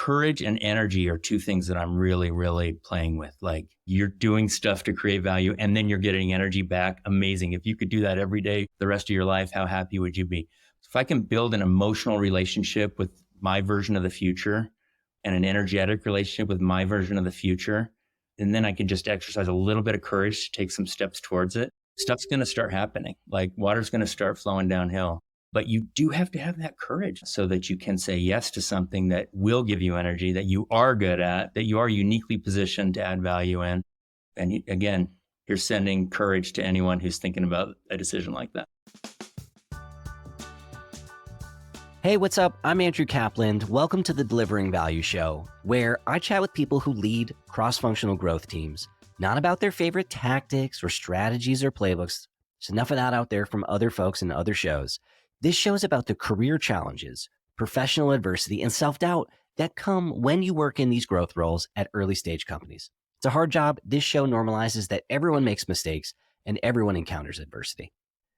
courage and energy are two things that I'm really, really playing with. Like you're doing stuff to create value and then you're getting energy back. Amazing. If you could do that every day, the rest of your life, how happy would you be? If I can build an emotional relationship with my version of the future and an energetic relationship with my version of the future, and then I can just exercise a little bit of courage to take some steps towards it, stuff's going to start happening. Like water's going to start flowing downhill. But you do have to have that courage so that you can say yes to something that will give you energy, that you are good at, that you are uniquely positioned to add value in. And again, you're sending courage to anyone who's thinking about a decision like that. Hey, what's up? I'm Andrew Kaplan. Welcome to the Delivering Value Show, where I chat with people who lead cross-functional growth teams, not about their favorite tactics or strategies or playbooks. There's enough of that out there from other folks and other shows. This show is about the career challenges, professional adversity, and self-doubt that come when you work in these growth roles at early stage companies. It's a hard job. This show normalizes that everyone makes mistakes and everyone encounters adversity.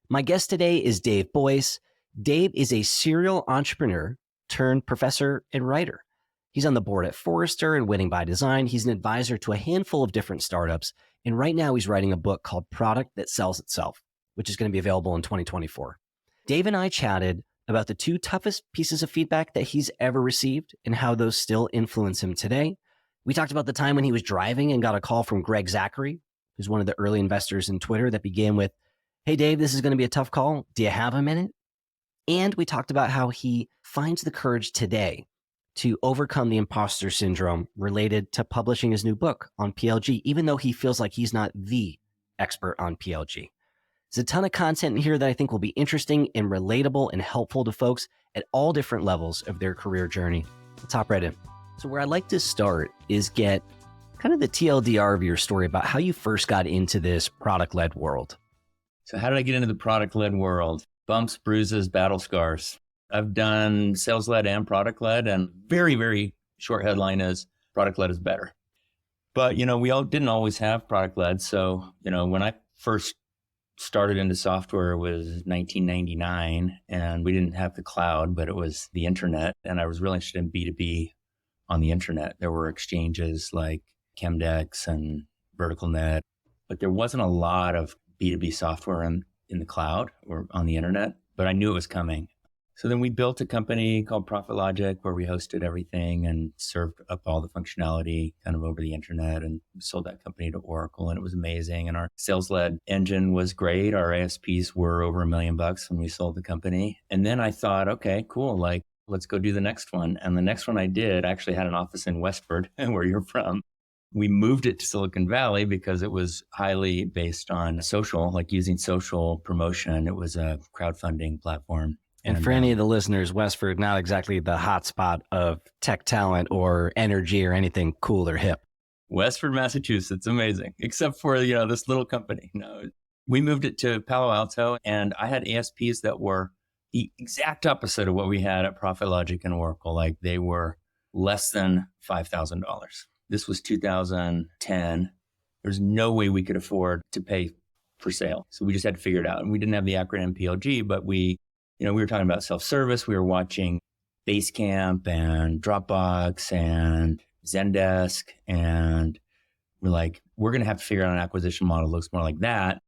My guest today is Dave Boyce. Dave is a serial entrepreneur turned professor and writer. He's on the board at Forrester and Winning by Design. He's an advisor to a handful of different startups. And right now he's writing a book called Product That Sells Itself, which is going to be available in 2024. Dave and I chatted about the two toughest pieces of feedback that he's ever received and how those still influence him today. We talked about the time when he was driving and got a call from George Zachary, who's one of the early investors in Twitter, that began with, "Hey, Dave, this is going to be a tough call. Do you have a minute?" And we talked about how he finds the courage today to overcome the imposter syndrome related to publishing his new book on PLG, even though he feels like he's not the expert on PLG. There's a ton of content in here that I think will be interesting and relatable and helpful to folks at all different levels of their career journey. Let's hop right in. So where I'd like to start is get kind of the TLDR of your story about how you first got into this product-led world. So how did I get into the product-led world? Bumps, bruises, battle scars. I've done sales-led and product-led, and very, very short headline is product-led is better. But, we all didn't always have product-led. So, when I first started into software was 1999, and we didn't have the cloud, but it was the internet. And I was really interested in B2B on the internet. There were exchanges like Chemdex and VerticalNet, but there wasn't a lot of B2B software in the cloud or on the internet, but I knew it was coming. So then we built a company called Profit Logic where we hosted everything and served up all the functionality kind of over the internet, and sold that company to Oracle, and it was amazing. And our sales-led engine was great. Our ASPs were over $1 million when we sold the company. And then I thought, okay, cool. Like, let's go do the next one. And the next one I did actually had an office in Westford, where you're from. We moved it to Silicon Valley because it was highly based on social, like using social promotion. It was a crowdfunding platform. And for any of the listeners, Westford, not exactly the hotspot of tech talent or energy or anything cool or hip. Westford, Massachusetts, amazing. Except for, this little company. No, we moved it to Palo Alto, and I had ASPs that were the exact opposite of what we had at Profit Logic and Oracle. Like they were less than $5,000. This was 2010. There's no way we could afford to pay for sale. So we just had to figure it out. And we didn't have the acronym PLG, but we were talking about self-service. We were watching Basecamp and Dropbox and Zendesk. And we're like, we're going to have to figure out an acquisition model that looks more like that,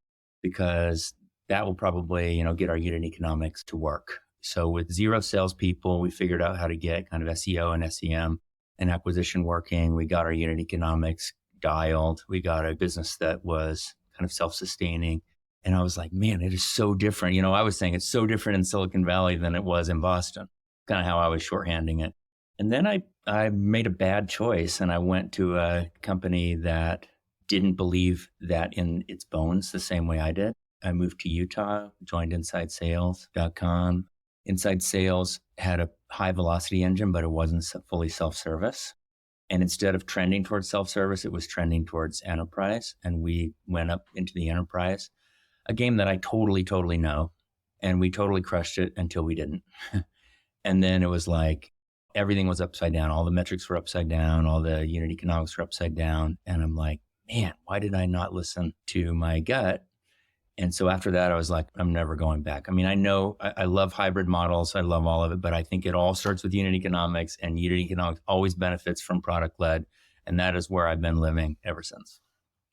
because that will probably, get our unit economics to work. So with 0 salespeople, we figured out how to get kind of SEO and SEM and acquisition working. We got our unit economics dialed. We got a business that was kind of self-sustaining. And I was like, man, it is so different. I was saying it's so different in Silicon Valley than it was in Boston, kind of how I was shorthanding it. And then I made a bad choice, and I went to a company that didn't believe that in its bones the same way I did. I moved to Utah, joined InsideSales.com. Inside Sales had a high velocity engine, but it wasn't fully self-service. And instead of trending towards self-service, it was trending towards enterprise. And we went up into the enterprise, a game that I totally know. And we totally crushed it until we didn't. And then it was like, everything was upside down. All the metrics were upside down. All the unit economics were upside down. And I'm like, man, why did I not listen to my gut And so after that, I was like, I'm never going back. I mean, I know I love hybrid models. I love all of it, but I think it all starts with unit economics, and unit economics always benefits from product led. And that is where I've been living ever since.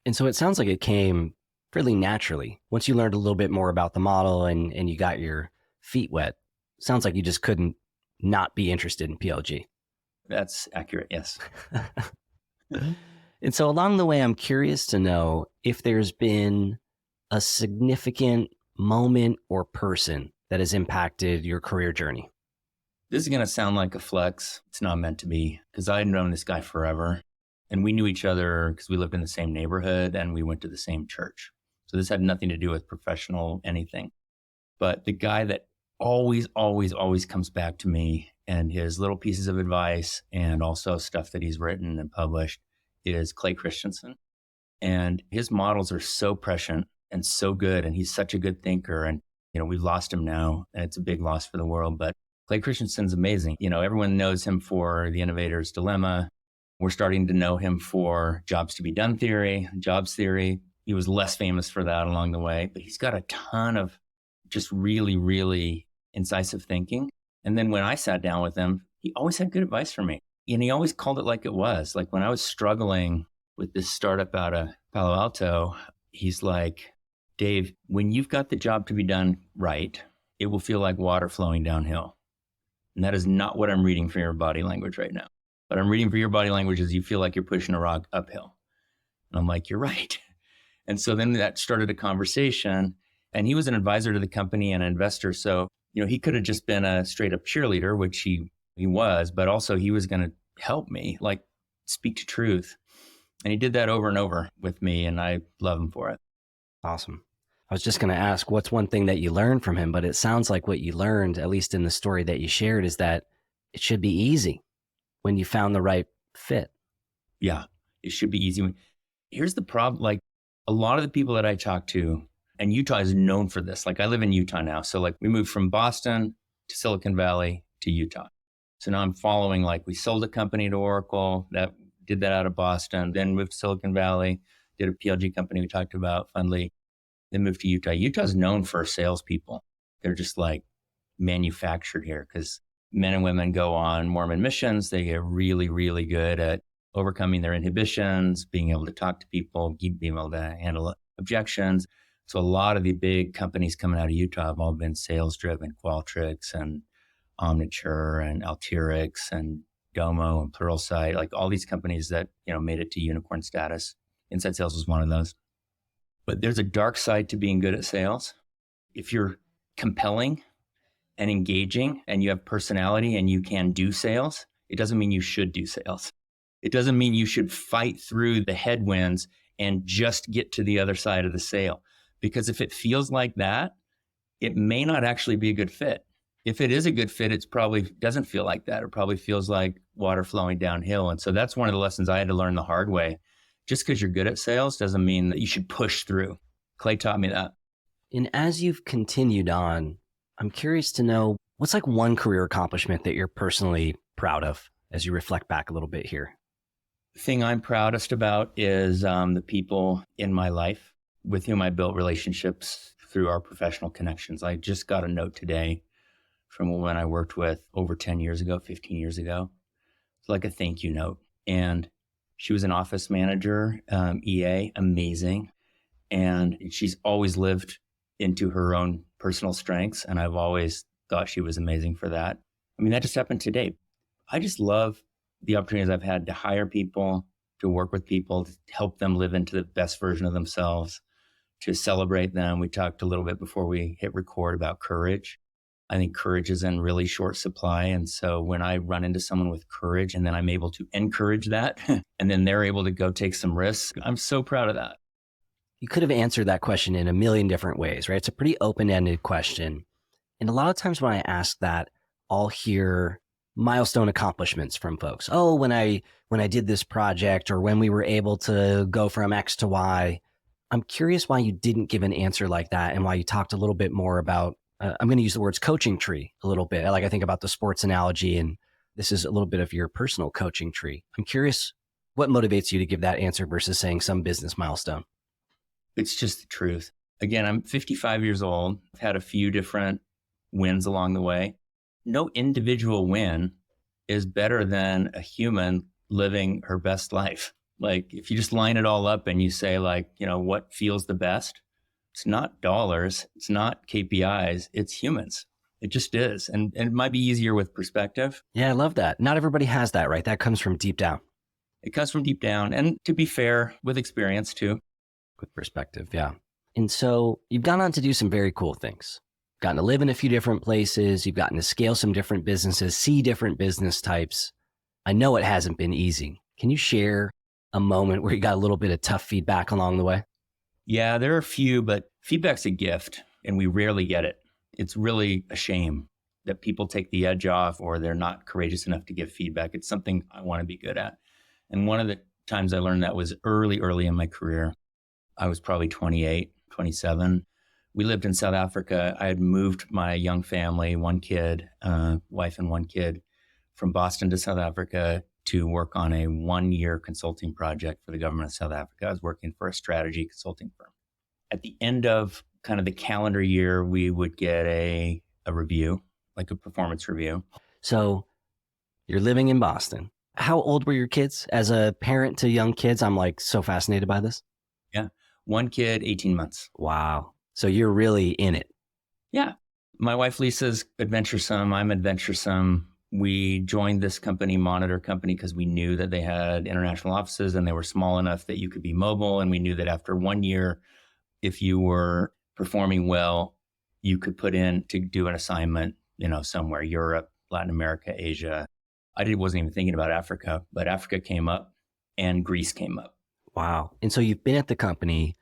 And so it sounds like it came fairly naturally. Once you learned a little bit more about the model and you got your feet wet, sounds like you just couldn't not be interested in PLG. That's accurate. Yes. And so along the way, I'm curious to know if there's been a significant moment or person that has impacted your career journey. This is going to sound like a flex. It's not meant to be, because I'd known this guy forever, and we knew each other because we lived in the same neighborhood and we went to the same church. So this had nothing to do with professional anything. But the guy that always comes back to me, and his little pieces of advice and also stuff that he's written and published, is Clay Christensen. And his models are so prescient and so good, and he's such a good thinker. And, we've lost him now, and it's a big loss for the world. But Clay Christensen's amazing. Everyone knows him for The Innovator's Dilemma. We're starting to know him for jobs to be done theory, jobs theory. He was less famous for that along the way, but he's got a ton of just really, really incisive thinking. And then when I sat down with him, he always had good advice for me. And he always called it like it was. Like when I was struggling with this startup out of Palo Alto, he's like, Dave, when you've got the job to be done right, it will feel like water flowing downhill. And that is not what I'm reading for your body language right now. What I'm reading for your body language is you feel like you're pushing a rock uphill. And I'm like, you're right. And so then that started a conversation, and he was an advisor to the company and an investor. So, he could have just been a straight up cheerleader, which he was, but also he was going to help me, like speak to truth. And he did that over and over with me, and I love him for it. Awesome. I was just going to ask, what's one thing that you learned from him? But it sounds like what you learned, at least in the story that you shared, is that it should be easy when you found the right fit. Yeah, it should be easy. Here's the problem. Like a lot of the people that I talk to, and Utah is known for this. Like I live in Utah now. So like we moved from Boston to Silicon Valley to Utah. So now I'm following, like we sold a company to Oracle that did that out of Boston, then moved to Silicon Valley, did a PLG company we talked about, Fundly, then moved to Utah. Utah's known for salespeople. They're just like manufactured here because men and women go on Mormon missions. They get really, really good at overcoming their inhibitions, being able to talk to people, being able to handle objections. So a lot of the big companies coming out of Utah have all been sales driven, Qualtrics and Omniture and Alteryx and Domo and Pluralsight, like all these companies that, made it to unicorn status. Inside Sales was one of those. But there's a dark side to being good at sales. If you're compelling and engaging and you have personality and you can do sales, it doesn't mean you should do sales. It doesn't mean you should fight through the headwinds and just get to the other side of the sale. Because if it feels like that, it may not actually be a good fit. If it is a good fit, it probably doesn't feel like that. It probably feels like water flowing downhill. And so that's one of the lessons I had to learn the hard way. Just because you're good at sales doesn't mean that you should push through. Clay taught me that. And as you've continued on, I'm curious to know what's like one career accomplishment that you're personally proud of as you reflect back a little bit here. The thing I'm proudest about is the people in my life with whom I built relationships through our professional connections. I just got a note today from a woman I worked with over 10 years ago, 15 years ago. It's like a thank you note. And she was an office manager, EA, amazing. And she's always lived into her own personal strengths. And I've always thought she was amazing for that. I mean, that just happened today. I just love the opportunities I've had to hire people, to work with people, to help them live into the best version of themselves, to celebrate them. We talked a little bit before we hit record about courage. I think courage is in really short supply. And so when I run into someone with courage and then I'm able to encourage that and then they're able to go take some risks, I'm so proud of that. You could have answered that question in a million different ways, right? It's a pretty open-ended question. And a lot of times when I ask that, I'll hear milestone accomplishments from folks. Oh, when I did this project, or when we were able to go from X to Y. I'm curious why you didn't give an answer like that and why you talked a little bit more about, I'm going to use the words coaching tree a little bit. Like I think about the sports analogy, and this is a little bit of your personal coaching tree. I'm curious what motivates you to give that answer versus saying some business milestone. It's just the truth. Again, I'm 55 years old. I've had a few different wins along the way. No individual win is better than a human living her best life. Like if you just line it all up and you say like, what feels the best? It's not dollars. It's not KPIs. It's humans. It just is. And it might be easier with perspective. Yeah, I love that. Not everybody has that, right? That comes from deep down. It comes from deep down. And to be fair, with experience too. With perspective, yeah. And so you've gone on to do some very cool things. Gotten to live in a few different places. You've gotten to scale some different businesses, see different business types. I know it hasn't been easy. Can you share a moment where you got a little bit of tough feedback along the way? Yeah, there are a few, but feedback's a gift and we rarely get it. It's really a shame that people take the edge off or they're not courageous enough to give feedback. It's something I want to be good at. And one of the times I learned that was early in my career. I was probably 28, 27. We lived in South Africa. I had moved my young family, one kid, wife and one kid, from Boston to South Africa to work on a 1-year consulting project for the government of South Africa. I was working for a strategy consulting firm. At the end of kind of the calendar year, we would get a review, like a performance review. So you're living in Boston. How old were your kids? As a parent to young kids, I'm like so fascinated by this. Yeah. One kid, 18 months. Wow. So you're really in it. Yeah. My wife, Lisa's adventuresome. I'm adventuresome. We joined this company, Monitor Company, because we knew that they had international offices and they were small enough that you could be mobile. And we knew that after 1 year, if you were performing well, you could put in to do an assignment, somewhere, Europe, Latin America, Asia. I wasn't even thinking about Africa, but Africa came up and Greece came up. Wow. And so you've been at the company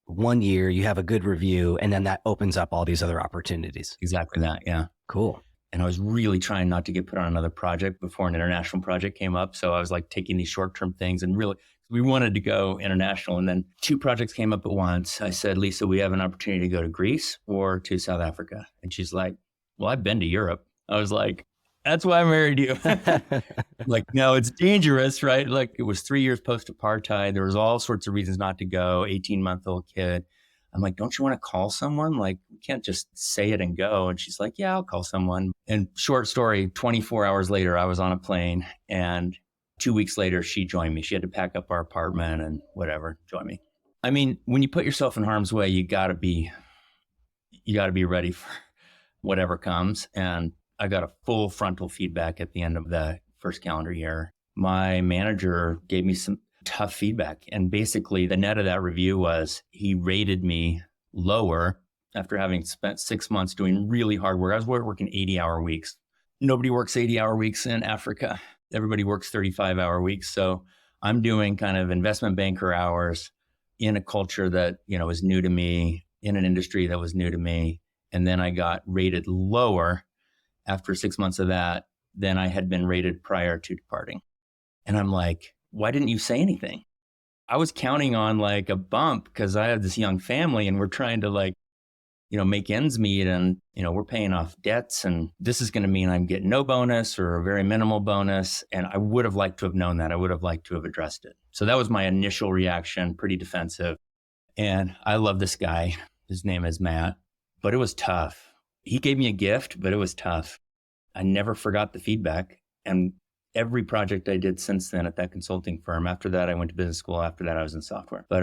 1 year, you have a good review, and then that opens up all these other opportunities. Exactly that. Yeah. Cool. And I was really trying not to get put on another project before an international project came up. So I was like taking these short-term things and really, we wanted to go international. And then 2 projects came up at once. I said, Lisa, we have an opportunity to go to Greece or to South Africa. And she's like, well, I've been to Europe. I was like, that's why I married you. Like, no, it's dangerous, right? Like it was 3 years post-apartheid. There was all sorts of reasons not to go, 18-month-old kid. I'm like, don't you want to call someone? Like, we can't just say it and go. And she's like, yeah, I'll call someone. And short story, 24 hours later, I was on a plane. And 2 weeks later, she joined me. She had to pack up our apartment and whatever, join me. I mean, when you put yourself in harm's way, you gotta be ready for whatever comes. And I got a full frontal feedback at the end of the first calendar year. My manager gave me some tough feedback. And basically the net of that review was he rated me lower after having spent 6 months doing really hard work. I was working 80-hour weeks. Nobody works 80-hour weeks in Africa. Everybody works 35-hour weeks. So I'm doing kind of investment banker hours in a culture that, was new to me, in an industry that was new to me. And then I got rated lower after 6 months of that than I had been rated prior to departing. And I'm like, why didn't you say anything? I was counting on like a bump because I have this young family and we're trying to make ends meet and, we're paying off debts and this is going to mean I'm getting no bonus or a very minimal bonus. And I would have liked to have known that. I would have liked to have addressed it. So that was my initial reaction, pretty defensive. And I love this guy. His name is Matt, but it was tough. He gave me a gift, but it was tough. I never forgot the feedback. And every project I did since then at that consulting firm, after that, I went to business school. After that, I was in software. But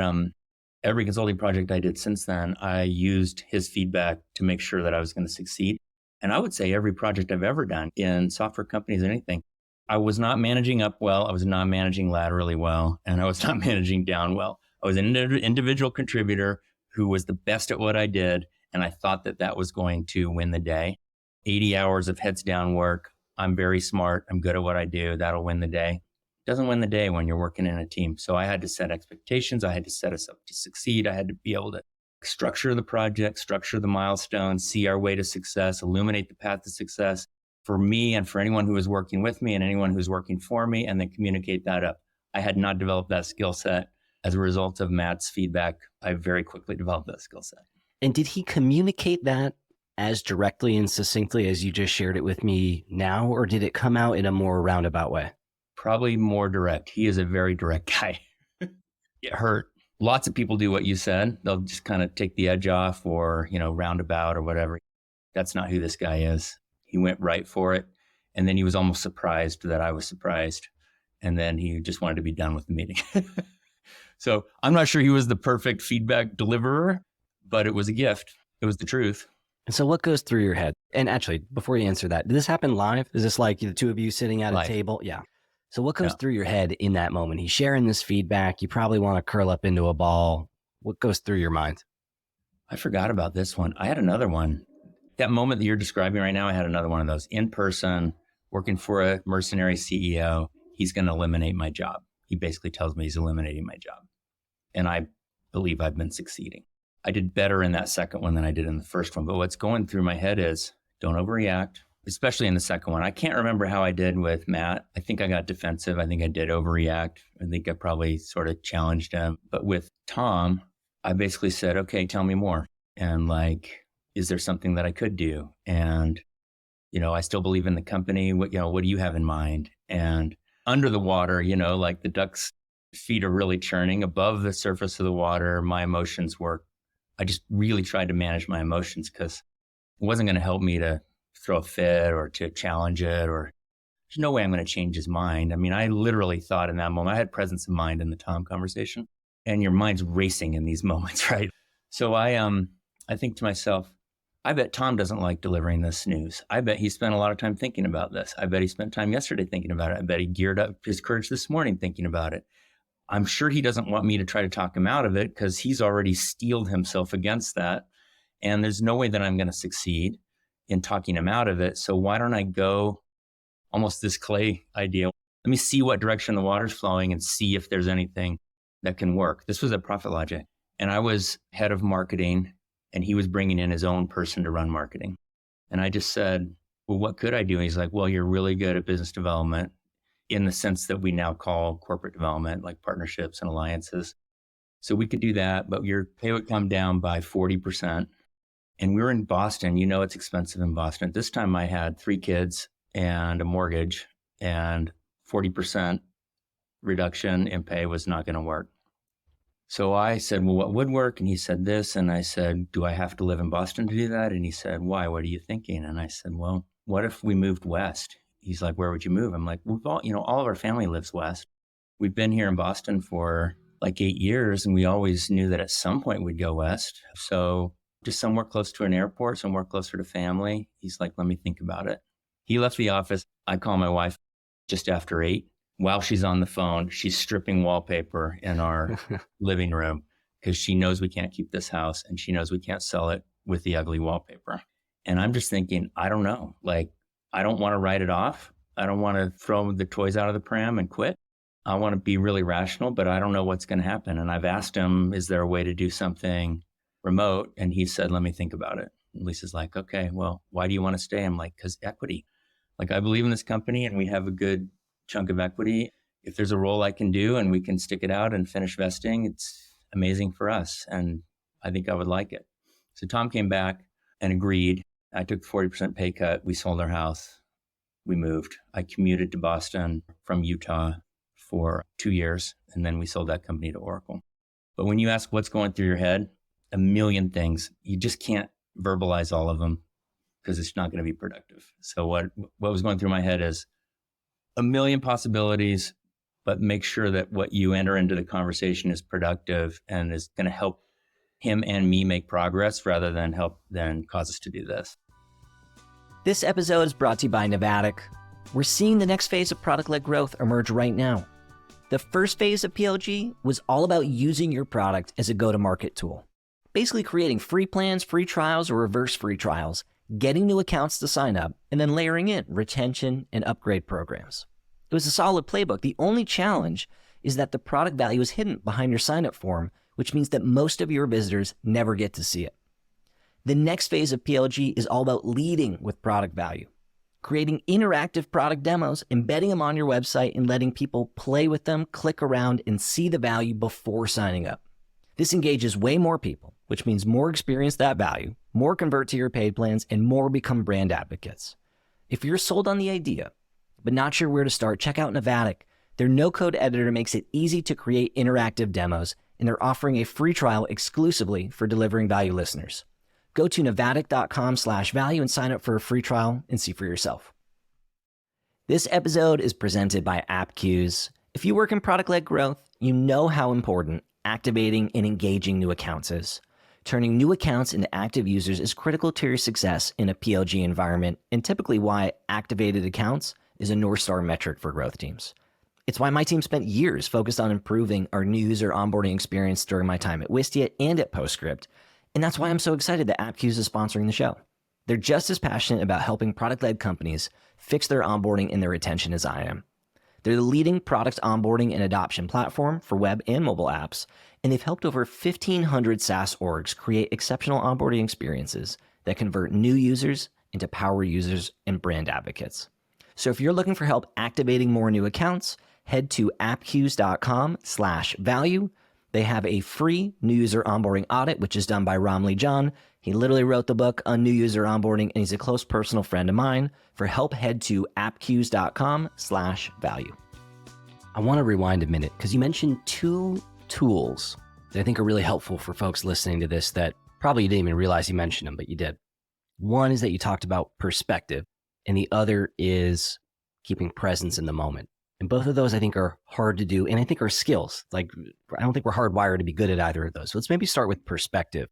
every consulting project I did since then, I used his feedback to make sure that I was going to succeed. And I would say every project I've ever done in software companies, anything, I was not managing up well. I was not managing laterally well. And I was not managing down well. I was an individual contributor who was the best at what I did. And I thought that that was going to win the day. 80 hours of heads down work. I'm very smart. I'm good at what I do. That'll win the day. It doesn't win the day when you're working in a team. So I had to set expectations. I had to set us up to succeed. I had to be able to structure the project, structure the milestones, see our way to success, illuminate the path to success for me and for anyone who was working with me and anyone who's working for me, and then communicate that up. I had not developed that skill set. As a result of Matt's feedback, I very quickly developed that skill set. And did he communicate that as directly and succinctly as you just shared it with me now, or did it come out in a more roundabout way? Probably more direct. He is a very direct guy. It hurt. lots of people do what you said. They'll just kind of take the edge off or, roundabout or whatever. That's not who this guy is. He went right for it. And then he was almost surprised that I was surprised. And then he just wanted to be done with the meeting. So I'm not sure he was the perfect feedback deliverer, but it was a gift. It was the truth. And so what goes through your head? And actually, before you answer that, did this happen live? Is this like the two of you sitting at Live. a table? Yeah. So what goes through your head in that moment? He's sharing this feedback. You probably want to curl up into a ball. What goes through your mind? I forgot about this one. I had another one. That moment that you're describing right now, I had another one of those in person, working for a mercenary CEO. He's going to eliminate my job. He basically tells me he's eliminating my job. And I believe I've been succeeding. I did better in that second one than I did in the first one. But what's going through my head is don't overreact, especially in the second one. I can't remember how I did with Matt. I think I got defensive. I think I did overreact. I think I probably sort of challenged him. But with Tom, I basically said, okay, tell me more. And like, is there something that I could do? And, I still believe in the company. What do you have in mind? And under the water, like the duck's feet are really churning above the surface of the water. My emotions were, I just really tried to manage my emotions because it wasn't going to help me to throw a fit or to challenge it, or there's no way I'm going to change his mind. I mean, I literally thought in that moment, I had presence of mind in the Tom conversation, and your mind's racing in these moments, right? So I think to myself, I bet Tom doesn't like delivering this news. I bet he spent a lot of time thinking about this. I bet he spent time yesterday thinking about it. I bet he geared up his courage this morning thinking about it. I'm sure he doesn't want me to try to talk him out of it because he's already steeled himself against that. And there's no way that I'm going to succeed in talking him out of it. So why don't I go almost this clay idea? Let me see what direction the water's flowing and see if there's anything that can work. This was at Profit Logic. And I was head of marketing and he was bringing in his own person to run marketing. And I just said, well, what could I do? And he's like, well, you're really good at business development in the sense that we now call corporate development, like partnerships and alliances. So we could do that, but your pay would come down by 40%. And we were in Boston. It's expensive in Boston. At this time, I had 3 kids and a mortgage, and 40% reduction in pay was not going to work. So I said, well, what would work? And he said this. And I said, do I have to live in Boston to do that? And he said, why? What are you thinking? And I said, well, what if we moved west? He's like, where would you move? I'm like, we've all of our family lives west. We've been here in Boston for like 8 years, and we always knew that at some point we'd go west. So just somewhere close to an airport, somewhere closer to family. He's like, let me think about it. He left the office. I call my wife just after 8. While she's on the phone, she's stripping wallpaper in our living room because she knows we can't keep this house and she knows we can't sell it with the ugly wallpaper. And I'm just thinking, I don't know. Like, I don't want to write it off. I don't want to throw the toys out of the pram and quit. I want to be really rational, but I don't know what's going to happen. And I've asked him, is there a way to do something remote? And he said, let me think about it. And Lisa's like, okay, well, why do you want to stay? I'm like, because equity. Like, I believe in this company and we have a good chunk of equity. If there's a role I can do and we can stick it out and finish vesting, it's amazing for us. And I think I would like it. So Tom came back and agreed. I took the 40% pay cut. We sold our house. We moved. I commuted to Boston from Utah for 2 years. And then we sold that company to Oracle. But when you ask what's going through your head, a million things, you just can't verbalize all of them because it's not going to be productive. So what was going through my head is a million possibilities, but make sure that what you enter into the conversation is productive and is going to help him and me make progress rather than cause us to do this. This episode is brought to you by Novatic. We're seeing the next phase of product-led growth emerge right now. The first phase of PLG was all about using your product as a go-to-market tool. Basically creating free plans, free trials, or reverse free trials, getting new accounts to sign up, and then layering in retention and upgrade programs. It was a solid playbook. The only challenge is that the product value is hidden behind your sign-up form, which means that most of your visitors never get to see it. The next phase of PLG is all about leading with product value, creating interactive product demos, embedding them on your website, and letting people play with them, click around, and see the value before signing up. This engages way more people, which means more experience that value, more convert to your paid plans, and more become brand advocates. If you're sold on the idea, but not sure where to start, check out Novatic. Their no-code editor makes it easy to create interactive demos, and they're offering a free trial exclusively for Delivering Value listeners. Go to Navatic.com/value and sign up for a free trial and see for yourself. This episode is presented by AppQues. If you work in product-led growth, you know how important activating and engaging new accounts is. Turning new accounts into active users is critical to your success in a PLG environment, and typically why activated accounts is a North Star metric for growth teams. It's why my team spent years focused on improving our new user onboarding experience during my time at Wistia and at Postscript, and that's why I'm so excited that AppQues is sponsoring the show. They're just as passionate about helping product-led companies fix their onboarding and their retention as I am. They're the leading product onboarding and adoption platform for web and mobile apps, and they've helped over 1,500 SaaS orgs create exceptional onboarding experiences that convert new users into power users and brand advocates. So if you're looking for help activating more new accounts, head to appcues.com/value. They have a free new user onboarding audit, which is done by Ramli John. He literally wrote the book on new user onboarding, and he's a close personal friend of mine. For help, head to appcues.com/value. I want to rewind a minute because you mentioned two tools that I think are really helpful for folks listening to this that probably you didn't even realize you mentioned them, but you did. One is that you talked about perspective, and the other is keeping presence in the moment. And both of those I think are hard to do, and I think are skills. Like, I don't think we're hardwired to be good at either of those. So let's maybe start with perspective.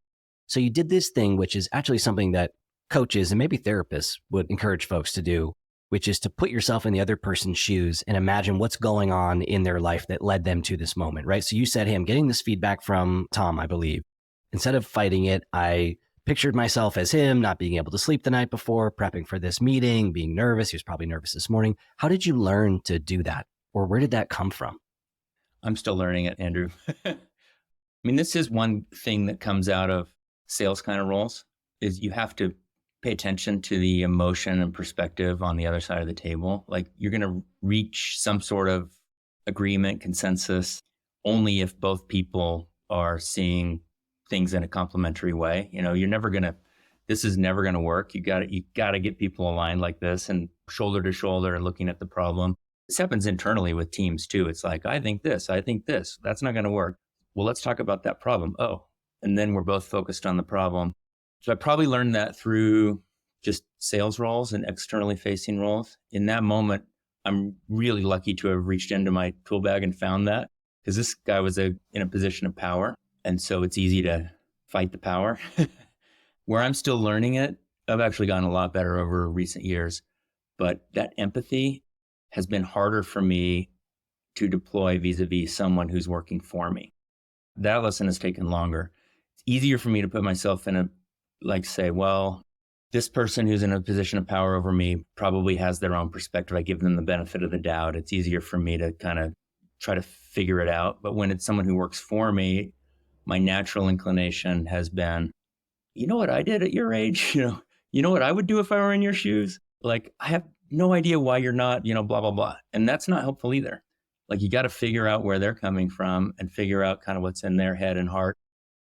So you did this thing, which is actually something that coaches and maybe therapists would encourage folks to do, which is to put yourself in the other person's shoes and imagine what's going on in their life that led them to this moment, right? So you said, hey, I'm getting this feedback from Tom, I believe. Instead of fighting it, I pictured myself as him, not being able to sleep the night before, prepping for this meeting, being nervous. He was probably nervous this morning. How did you learn to do that? Or where did that come from? I'm still learning it, Andrew. I mean, this is one thing that comes out of sales kind of roles, is you have to pay attention to the emotion and perspective on the other side of the table. Like, you're going to reach some sort of agreement, consensus, only if both people are seeing things in a complementary way. You know, this is never going to work. You got to get people aligned like this and shoulder to shoulder and looking at the problem. This happens internally with teams too. It's like, I think this, that's not going to work. Well, let's talk about that problem. Oh, and then we're both focused on the problem. So I probably learned that through just sales roles and externally facing roles. In that moment, I'm really lucky to have reached into my tool bag and found that, because this guy was in a position of power. And so it's easy to fight the power. Where I'm still learning it, I've actually gotten a lot better over recent years. But that empathy has been harder for me to deploy vis-a-vis someone who's working for me. That lesson has taken longer. It's easier for me to put myself in say, well, this person who's in a position of power over me probably has their own perspective. I give them the benefit of the doubt. It's easier for me to kind of try to figure it out. But when it's someone who works for me, my natural inclination has been, you know what I did at your age? You know what I would do if I were in your shoes? Like, I have no idea why you're not, blah, blah, blah. And that's not helpful either. Like, you got to figure out where they're coming from and figure out kind of what's in their head and heart,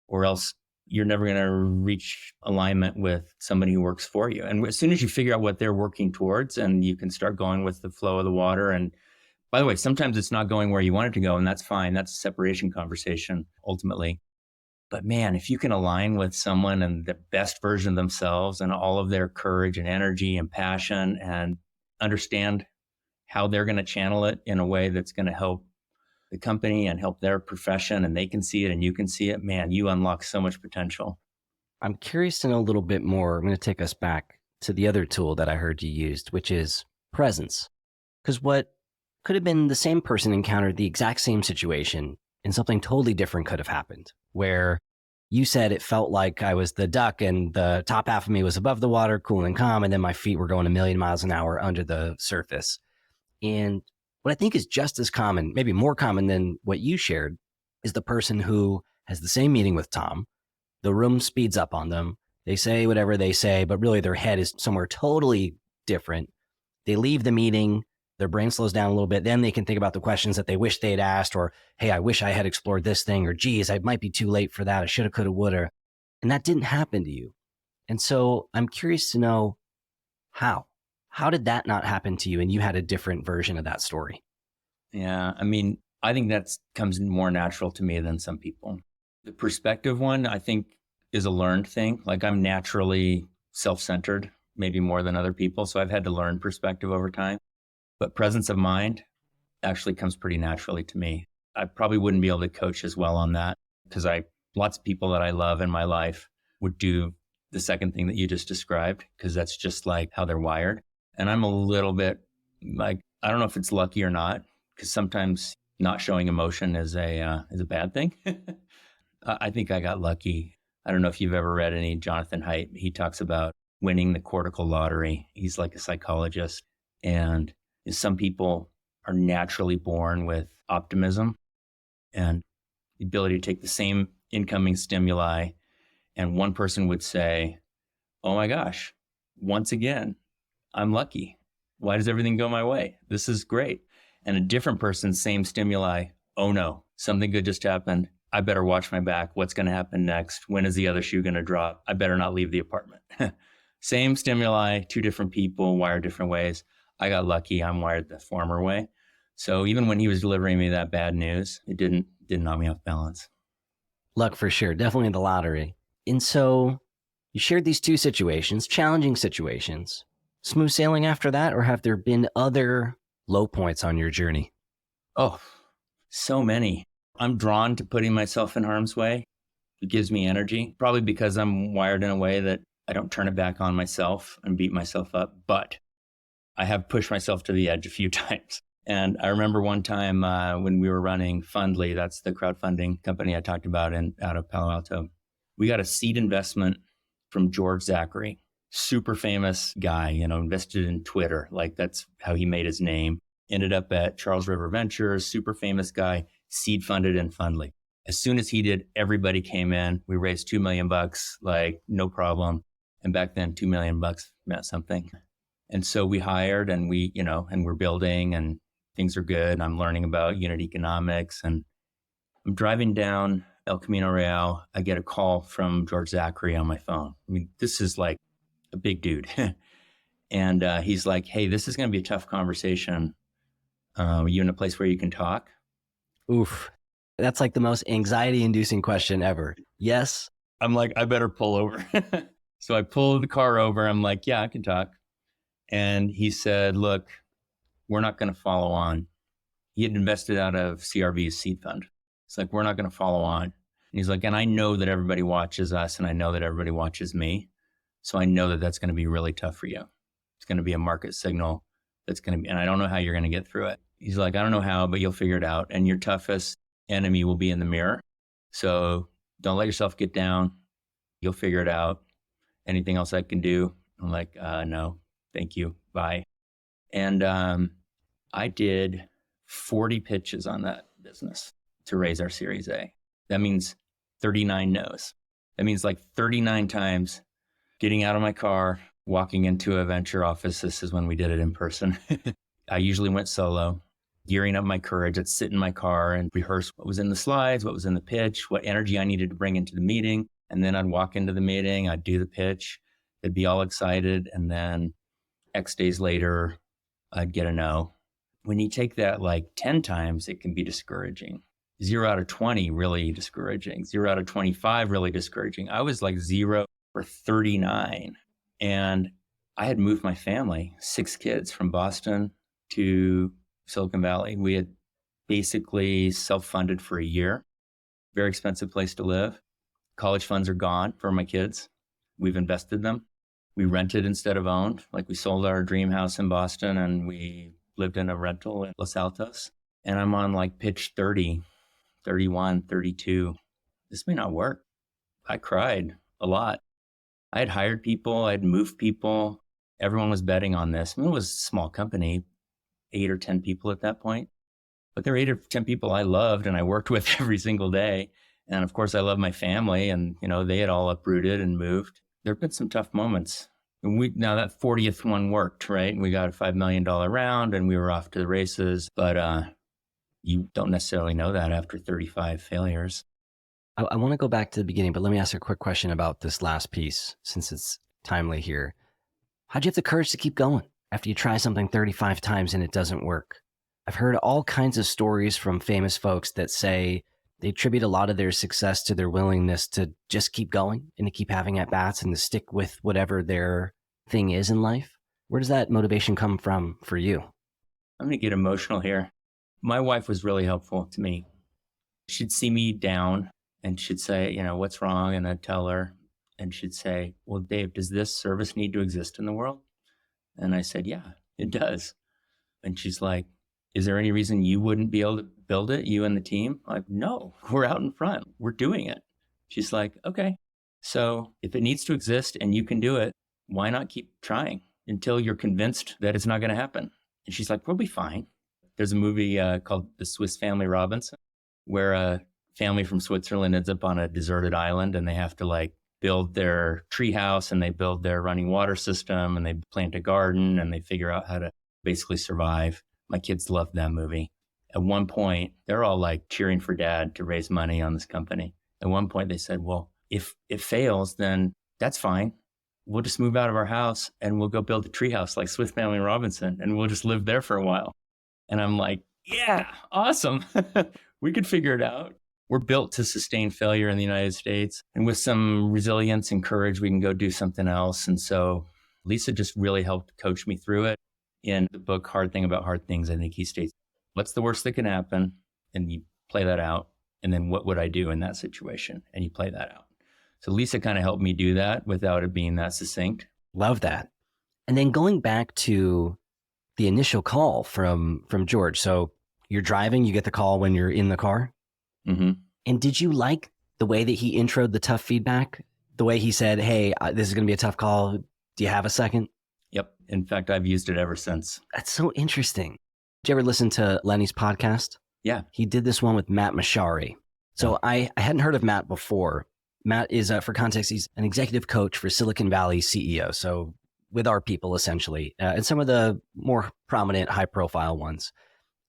or else you're never going to reach alignment with somebody who works for you. And as soon as you figure out what they're working towards, and you can start going with the flow of the water. And by the way, sometimes it's not going where you want it to go, and that's fine. That's a separation conversation ultimately. But man, if you can align with someone and the best version of themselves and all of their courage and energy and passion, and understand how they're going to channel it in a way that's going to help the company and help their profession, and they can see it and you can see it, man, you unlock so much potential. I'm curious to know a little bit more. I'm going to take us back to the other tool that I heard you used, which is presence. Because what could have been the same person encountered the exact same situation and something totally different could have happened, where you said it felt like I was the duck and the top half of me was above the water, cool and calm, and then my feet were going a million miles an hour under the surface. And what I think is just as common, maybe more common than what you shared, is the person who has the same meeting with Tom. The room speeds up on them. They say whatever they say, but really their head is somewhere totally different. They leave the meeting, their brain slows down a little bit. Then they can think about the questions that they wish they'd asked, or, hey, I wish I had explored this thing, or geez, I might be too late for that. I shoulda, coulda, woulda. And that didn't happen to you. And so I'm curious to know how. How did that not happen to you and you had a different version of that story? Yeah, I mean, I think that comes more natural to me than some people. The perspective one, I think, is a learned thing. Like I'm naturally self-centered, maybe more than other people. So I've had to learn perspective over time. But presence of mind actually comes pretty naturally to me. I probably wouldn't be able to coach as well on that because lots of people that I love in my life would do the second thing that you just described because that's just like how they're wired. And I'm a little bit like, I don't know if it's lucky or not, because sometimes not showing emotion is a bad thing. I think I got lucky. I don't know if you've ever read any Jonathan Haidt. He talks about winning the cortical lottery. He's like a psychologist. And some people are naturally born with optimism and the ability to take the same incoming stimuli. And one person would say, oh my gosh, once again, I'm lucky. Why does everything go my way? This is great. And a different person, same stimuli. Oh no, something good just happened. I better watch my back. What's going to happen next? When is the other shoe going to drop? I better not leave the apartment. Same stimuli, two different people wired different ways. I got lucky. I'm wired the former way. So even when he was delivering me that bad news, it didn't knock me off balance. Luck for sure. Definitely the lottery. And so you shared these two situations, challenging situations. Smooth sailing after that, or have there been other low points on your journey? Oh, so many. I'm drawn to putting myself in harm's way. It gives me energy, probably because I'm wired in a way that I don't turn it back on myself and beat myself up. But I have pushed myself to the edge a few times. And I remember one time when we were running Fundly, that's the crowdfunding company I talked about out of Palo Alto. We got a seed investment from George Zachary, super famous guy, invested in Twitter. Like that's how he made his name. Ended up at Charles River Ventures, super famous guy, seed funded in Fundly. As soon as he did, everybody came in. We raised $2 million, like no problem. And back then, $2 million meant something. And so we hired and and we're building and things are good. I'm learning about unit economics and I'm driving down El Camino Real. I get a call from George Zachary on my phone. I mean, this is like a big dude. And he's like, hey, this is going to be a tough conversation. Are you in a place where you can talk? Oof. That's like the most anxiety-inducing question ever. Yes. I'm like, I better pull over. So I pulled the car over. I'm like, yeah, I can talk. And he said, look, we're not going to follow on. He had invested out of CRV's seed fund. It's like, we're not going to follow on. And he's like, and I know that everybody watches us and I know that everybody watches me. So I know that that's going to be really tough for you. It's going to be a market signal that's going to be, and I don't know how you're going to get through it. He's like, I don't know how, but you'll figure it out. And your toughest enemy will be in the mirror. So don't let yourself get down. You'll figure it out. Anything else I can do? I'm like, no, thank you. Bye. And I did 40 pitches on that business to raise our Series A. That means 39 no's. That means like 39 times getting out of my car, walking into a venture office. This is when we did it in person. I usually went solo, gearing up my courage. I'd sit in my car and rehearse what was in the slides, what was in the pitch, what energy I needed to bring into the meeting. And then I'd walk into the meeting, I'd do the pitch, they'd be all excited. And then X days later, I'd get a no. When you take that like 10 times, it can be discouraging. 0 out of 20, really discouraging. 0 out of 25, really discouraging. I was like 0 for 39. And I had moved my family, 6 kids from Boston to Silicon Valley. We had basically self-funded for a year. Very expensive place to live. College funds are gone for my kids. We've invested them. We rented instead of owned. Like we sold our dream house in Boston and we lived in a rental in Los Altos. And I'm on like pitch 30, 31, 32. This may not work. I cried a lot. I had hired people. I had moved people. Everyone was betting on this. I mean, it was a small company, 8 or 10 people at that point. But there were 8 or 10 people I loved and I worked with every single day. And of course, I love my family and, they had all uprooted and moved. There have been some tough moments. And now that 40th one worked, right? We got a $5 million round and we were off to the races. But you don't necessarily know that after 35 failures. I want to go back to the beginning, but let me ask a quick question about this last piece since it's timely here. How'd you have the courage to keep going after you try something 35 times and it doesn't work? I've heard all kinds of stories from famous folks that say they attribute a lot of their success to their willingness to just keep going and to keep having at bats and to stick with whatever their thing is in life. Where does that motivation come from for you? I'm going to get emotional here. My wife was really helpful to me. She'd see me down and she'd say, what's wrong? And I'd tell her, and she'd say, well, Dave, does this service need to exist in the world? And I said, yeah, it does. And she's like, is there any reason you wouldn't be able to build it, you and the team? I'm like, no, we're out in front. We're doing it. She's like, okay. So if it needs to exist and you can do it, why not keep trying until you're convinced that it's not going to happen? And she's like, we'll be fine. There's a movie called The Swiss Family Robinson, where a family from Switzerland ends up on a deserted island and they have to build their treehouse and they build their running water system and they plant a garden and they figure out how to basically survive. My kids loved that movie. At one point, they're all cheering for dad to raise money on this company. At one point, they said, well, if it fails, then that's fine. We'll just move out of our house and we'll go build a treehouse like Swiss Family Robinson and we'll just live there for a while. And I'm like, yeah, awesome. We could figure it out. We're built to sustain failure in the United States. And with some resilience and courage, we can go do something else. And so Lisa just really helped coach me through it. In the book, Hard Thing About Hard Things, I think he states, what's the worst that can happen? And you play that out. And then what would I do in that situation? And you play that out. So Lisa kind of helped me do that without it being that succinct. Love that. And then going back to the initial call from George. So you're driving, you get the call when you're in the car. Mm-hmm. And did you like the way that he introed the tough feedback? The way he said, hey, this is going to be a tough call. Do you have a second? Yep. In fact, I've used it ever since. That's so interesting. Did you ever listen to Lenny's podcast? Yeah. He did this one with Matt Mashari. So I hadn't heard of Matt before. Matt is, for context, he's an executive coach for Silicon Valley CEO. So with our people, essentially, and some of the more prominent, high-profile ones.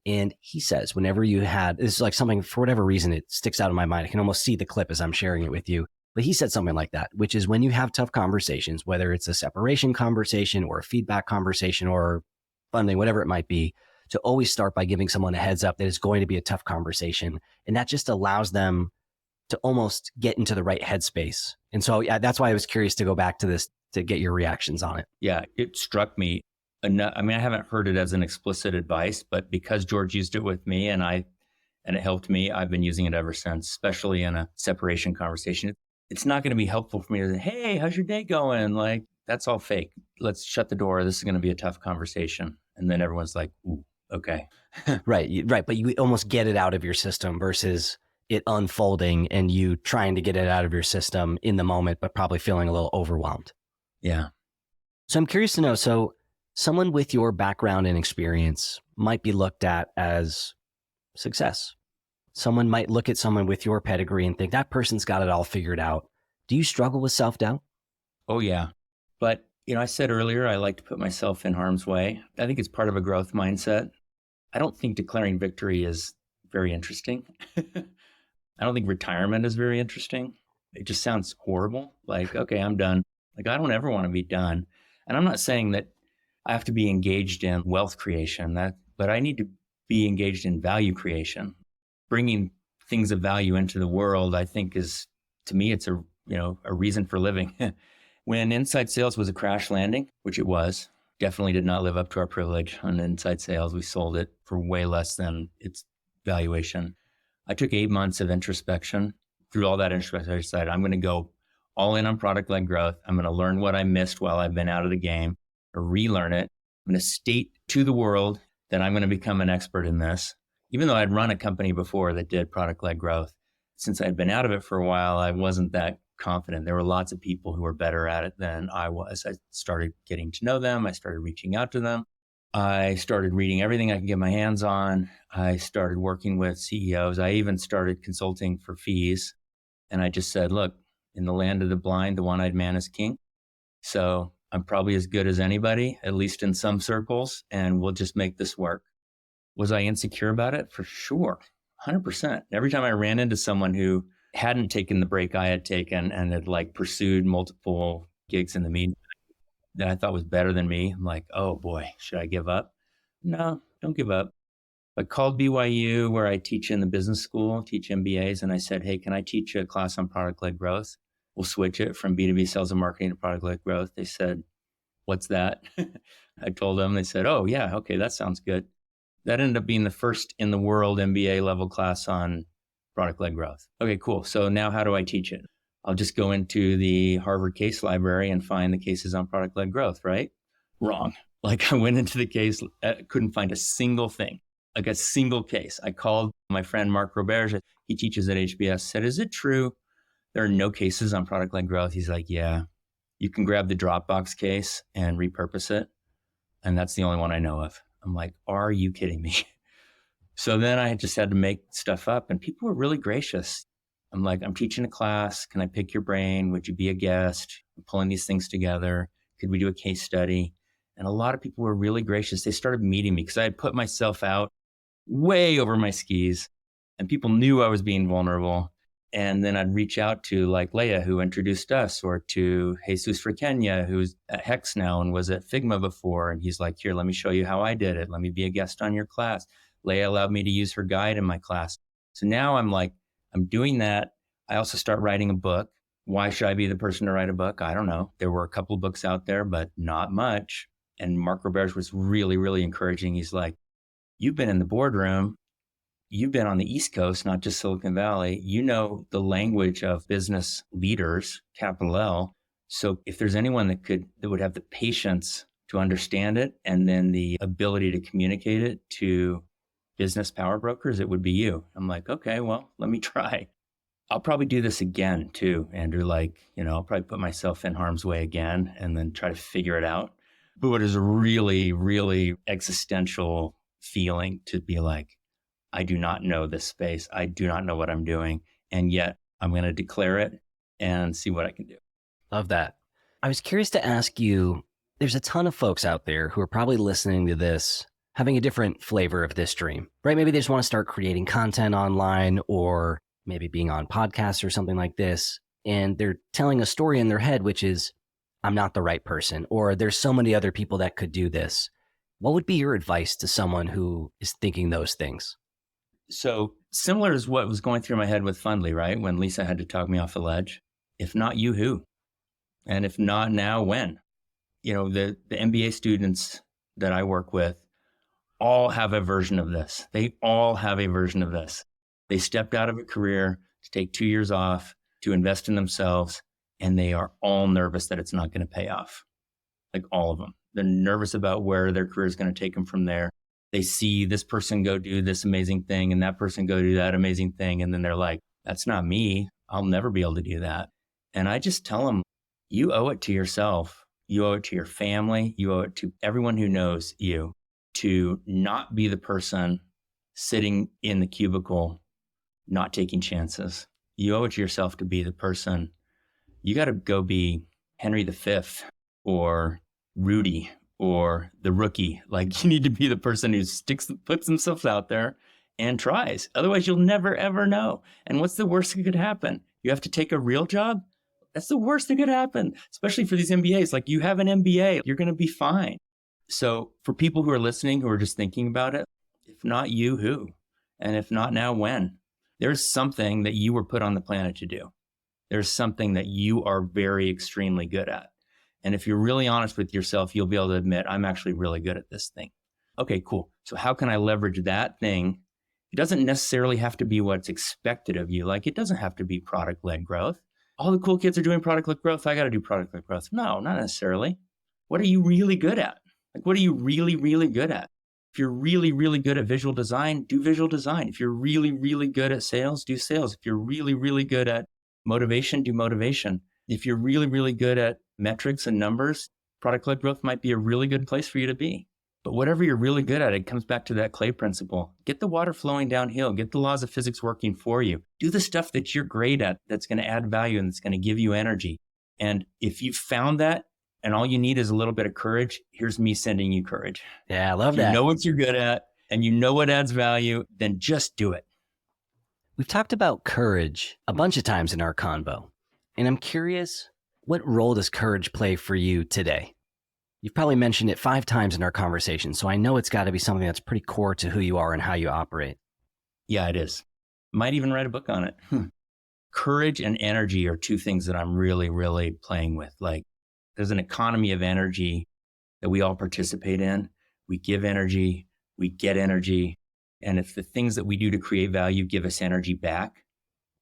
And he says, whenever you had, this is something, for whatever reason, it sticks out in my mind. I can almost see the clip as I'm sharing it with you. But he said something like that, which is when you have tough conversations, whether it's a separation conversation or a feedback conversation or funding, whatever it might be, to always start by giving someone a heads up that it's going to be a tough conversation. And that just allows them to almost get into the right headspace. And so that's why I was curious to go back to this to get your reactions on it. Yeah, it struck me. I haven't heard it as an explicit advice, but because George used it with me and it helped me, I've been using it ever since, especially in a separation conversation. It's not going to be helpful for me to say, hey, how's your day going? That's all fake. Let's shut the door. This is going to be a tough conversation. And then everyone's like, ooh, okay. Right. But you almost get it out of your system versus it unfolding and you trying to get it out of your system in the moment, but probably feeling a little overwhelmed. Yeah. So I'm curious to know, so someone with your background and experience might be looked at as success. Someone might look at someone with your pedigree and think that person's got it all figured out. Do you struggle with self-doubt? Oh, yeah. But, I said earlier, I like to put myself in harm's way. I think it's part of a growth mindset. I don't think declaring victory is very interesting. I don't think retirement is very interesting. It just sounds horrible. Okay, I'm done. I don't ever want to be done. And I'm not saying that I have to be engaged in wealth creation, but I need to be engaged in value creation. Bringing things of value into the world, I think to me, it's a reason for living. When inside sales was a crash landing, which it was, definitely did not live up to our privilege on inside sales. We sold it for way less than its valuation. I took 8 months of introspection. Through all that introspection, I decided I'm going to go all in on product-led growth. I'm going to learn what I missed while I've been out of the game, or relearn it. I'm going to state to the world that I'm going to become an expert in this. Even though I'd run a company before that did product-led growth, since I'd been out of it for a while, I wasn't that confident. There were lots of people who were better at it than I was. I started getting to know them. I started reaching out to them. I started reading everything I could get my hands on. I started working with CEOs. I even started consulting for fees. And I just said, look, in the land of the blind, the one-eyed man is king. So I'm probably as good as anybody, at least in some circles, and we'll just make this work. Was I insecure about it? For sure, 100%. Every time I ran into someone who hadn't taken the break I had taken and had pursued multiple gigs in the media that I thought was better than me, I'm like, oh boy, should I give up? No, don't give up. I called BYU, where I teach in the business school, teach MBAs. And I said, hey, can I teach a class on product-led growth? We'll switch it from B2B sales and marketing to product-led growth. They said, what's that? I told them, they said, oh yeah, okay, that sounds good. That ended up being the first in the world MBA level class on product-led growth. Okay, cool. So now how do I teach it? I'll just go into the Harvard case library and find the cases on product-led growth, right? Wrong. Like I went into the case, couldn't find a single thing, like a single case. I called my friend Mark Roberge, he teaches at HBS, said, is it true there are no cases on product-led growth? He's like, yeah, you can grab the Dropbox case and repurpose it. And that's the only one I know of. I'm like, are you kidding me? So then I just had to make stuff up, and people were really gracious. I'm like, I'm teaching a class. Can I pick your brain? Would you be a guest? I'm pulling these things together. Could we do a case study? And a lot of people were really gracious. They started meeting me because I had put myself out way over my skis, and people knew I was being vulnerable. And then I'd reach out to like Leia, who introduced us, or to Jesus Kenya, who's at Hex now and was at Figma before. And he's like, here, let me show you how I did it. Let me be a guest on your class. Leia allowed me to use her guide in my class. So now I'm like, I'm doing that. I also start writing a book. Why should I be the person to write a book? I don't know. There were a couple of books out there, but not much. And Mark Roberge was really, really encouraging. He's like, you've been in the boardroom. You've been on the East Coast, not just Silicon Valley. You know the language of business leaders, capital L. So if there's anyone that would have the patience to understand it and then the ability to communicate it to business power brokers, it would be you. I'm like, okay, well, let me try. I'll probably do this again too, Andrew. Like, I'll probably put myself in harm's way again and then try to figure it out. But what is a really, really existential feeling to be like, I do not know this space. I do not know what I'm doing. And yet I'm going to declare it and see what I can do. Love that. I was curious to ask you, there's a ton of folks out there who are probably listening to this having a different flavor of this dream, right? Maybe they just want to start creating content online, or maybe being on podcasts or something like this. And they're telling a story in their head, which is, I'm not the right person, or there's so many other people that could do this. What would be your advice to someone who is thinking those things? So similar is what was going through my head with Fundly, right? When Lisa had to talk me off the ledge. If not you, who? And if not now, when? The MBA students that I work with all have a version of this. They all have a version of this. They stepped out of a career to take 2 years off to invest in themselves, and they are all nervous that it's not going to pay off. Like all of them. They're nervous about where their career is going to take them from there. They see this person go do this amazing thing and that person go do that amazing thing. And then they're like, that's not me. I'll never be able to do that. And I just tell them, you owe it to yourself. You owe it to your family. You owe it to everyone who knows you to not be the person sitting in the cubicle, not taking chances. You owe it to yourself to be the person. You got to go be Henry V or Rudy or the rookie. Like, you need to be the person who puts themselves out there and tries. Otherwise, you'll never, ever know. And what's the worst that could happen? You have to take a real job? That's the worst that could happen, especially for these MBAs. Like, you have an MBA, you're going to be fine. So for people who are listening, who are just thinking about it, if not you, who? And if not now, when? There's something that you were put on the planet to do. There's something that you are very extremely good at. And if you're really honest with yourself, you'll be able to admit, I'm actually really good at this thing. Okay, cool. So how can I leverage that thing? It doesn't necessarily have to be what's expected of you. Like, it doesn't have to be product-led growth. All the cool kids are doing product-led growth. I got to do product-led growth. No, not necessarily. What are you really good at? Like, what are you really, really good at? If you're really, really good at visual design, do visual design. If you're really, really good at sales, do sales. If you're really, really good at motivation, do motivation. If you're really, really good at metrics and numbers, product-led growth might be a really good place for you to be. But whatever you're really good at, it comes back to that clay principle. Get the water flowing downhill. Get the laws of physics working for you. Do the stuff that you're great at, that's going to add value and that's going to give you energy. And if you've found that, and all you need is a little bit of courage, here's me sending you courage. Yeah, I love that. You know what you're good at, and you know what adds value, then just do it. We've talked about courage a bunch of times in our convo, and I'm curious, what role does courage play for you today? You've probably mentioned it 5 times in our conversation, so I know it's got to be something that's pretty core to who you are and how you operate. Yeah, it is. Might even write a book on it. Courage and energy are 2 things that I'm really, really playing with. Like, there's an economy of energy that we all participate in. We give energy, we get energy. And if the things that we do to create value give us energy back,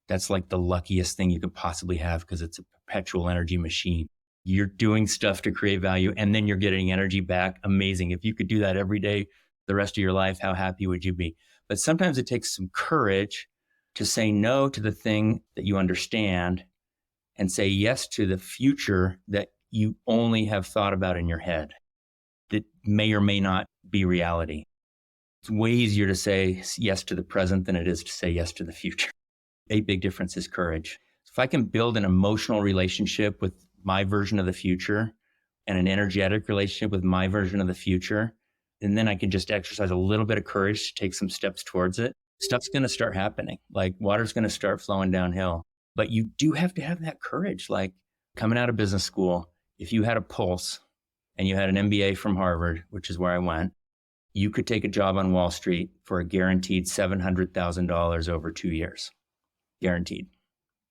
that's like the luckiest thing you could possibly have, because it's a perpetual energy machine. You're doing stuff to create value and then you're getting energy back. Amazing. If you could do that every day, the rest of your life, how happy would you be? But sometimes it takes some courage to say no to the thing that you understand and say yes to the future that you only have thought about in your head that may or may not be reality. It's way easier to say yes to the present than it is to say yes to the future. A big difference is courage. If I can build an emotional relationship with my version of the future and an energetic relationship with my version of the future, and then I can just exercise a little bit of courage to take some steps towards it, stuff's going to start happening. Like, water's going to start flowing downhill. But you do have to have that courage. Like, coming out of business school, if you had a pulse and you had an MBA from Harvard, which is where I went, you could take a job on Wall Street for a guaranteed $700,000 over 2 years. Guaranteed.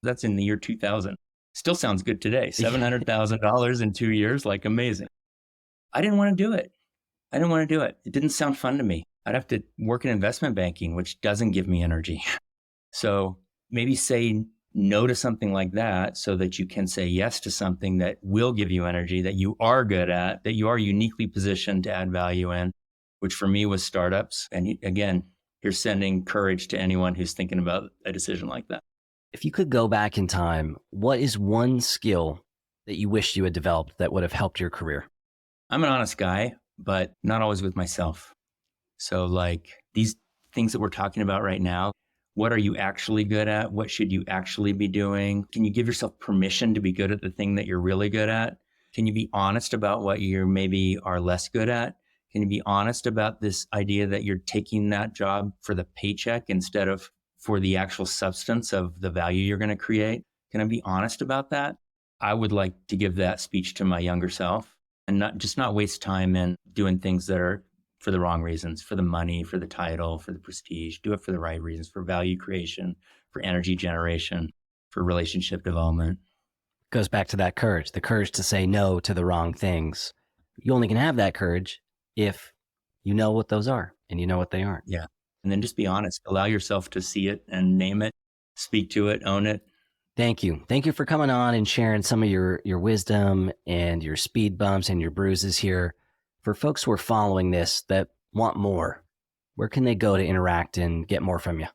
That's in the year 2000. Still sounds good today. $700,000 in 2 years, like, amazing. I didn't want to do it. It didn't sound fun to me. I'd have to work in investment banking, which doesn't give me energy. So maybe say no to something like that so that you can say yes to something that will give you energy, that you are good at, that you are uniquely positioned to add value in, which for me was startups. And again, you're sending courage to anyone who's thinking about a decision like that. If you could go back in time, what is one skill that you wish you had developed that would have helped your career? I'm an honest guy, but not always with myself. So like these things that we're talking about right now, what are you actually good at? What should you actually be doing? Can you give yourself permission to be good at the thing that you're really good at? Can you be honest about what you maybe are less good at? Can you be honest about this idea that you're taking that job for the paycheck instead of for the actual substance of the value you're going to create? Can I be honest about that? I would like to give that speech to my younger self and not waste time in doing things that are for the wrong reasons, for the money, for the title, for the prestige. Do it for the right reasons, for value creation, for energy generation, for relationship development. Goes back to that courage, the courage to say no to the wrong things. You only can have that courage if you know what those are and you know what they aren't. Yeah. And then just be honest. Allow yourself to see it and name it, speak to it, own it. Thank you. Thank you for coming on and sharing some of your wisdom and your speed bumps and your bruises here. For folks who are following this that want more, where can they go to interact and get more from you?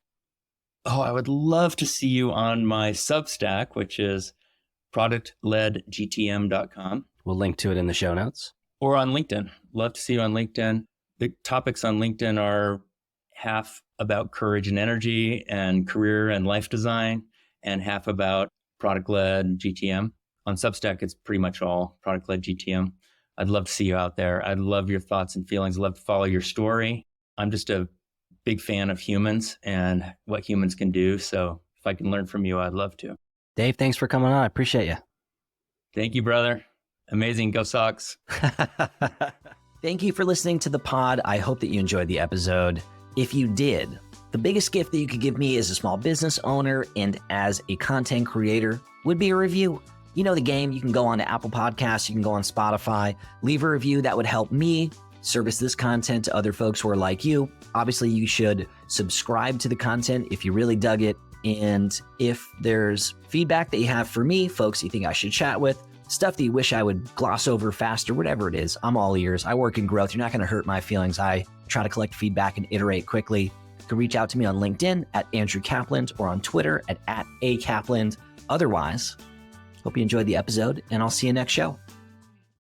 Oh, I would love to see you on my Substack, which is productledgtm.com. We'll link to it in the show notes. Or on LinkedIn. Love to see you on LinkedIn. The topics on LinkedIn are half about courage and energy and career and life design, and half about product-led GTM. On Substack, it's pretty much all product-led GTM. I'd love to see you out there. I'd love your thoughts and feelings. I'd love to follow your story. I'm just a big fan of humans and what humans can do. So if I can learn from you, I'd love to. Dave, thanks for coming on. I appreciate you. Thank you, brother. Amazing. Go Sox. Thank you for listening to the pod. I hope that you enjoyed the episode. If you did, the biggest gift that you could give me as a small business owner and as a content creator would be a review. You know the game. You can go on to Apple Podcasts. You can go on Spotify. Leave a review. That would help me service this content to other folks who are like you. Obviously, you should subscribe to the content if you really dug it. And if there's feedback that you have for me, folks you think I should chat with, stuff that you wish I would gloss over faster, whatever it is, I'm all ears. I work in growth. You're not going to hurt my feelings. I try to collect feedback and iterate quickly. You can reach out to me on LinkedIn at Andrew Kapland or on Twitter at @akapland. Otherwise, hope you enjoyed the episode, and I'll see you next show.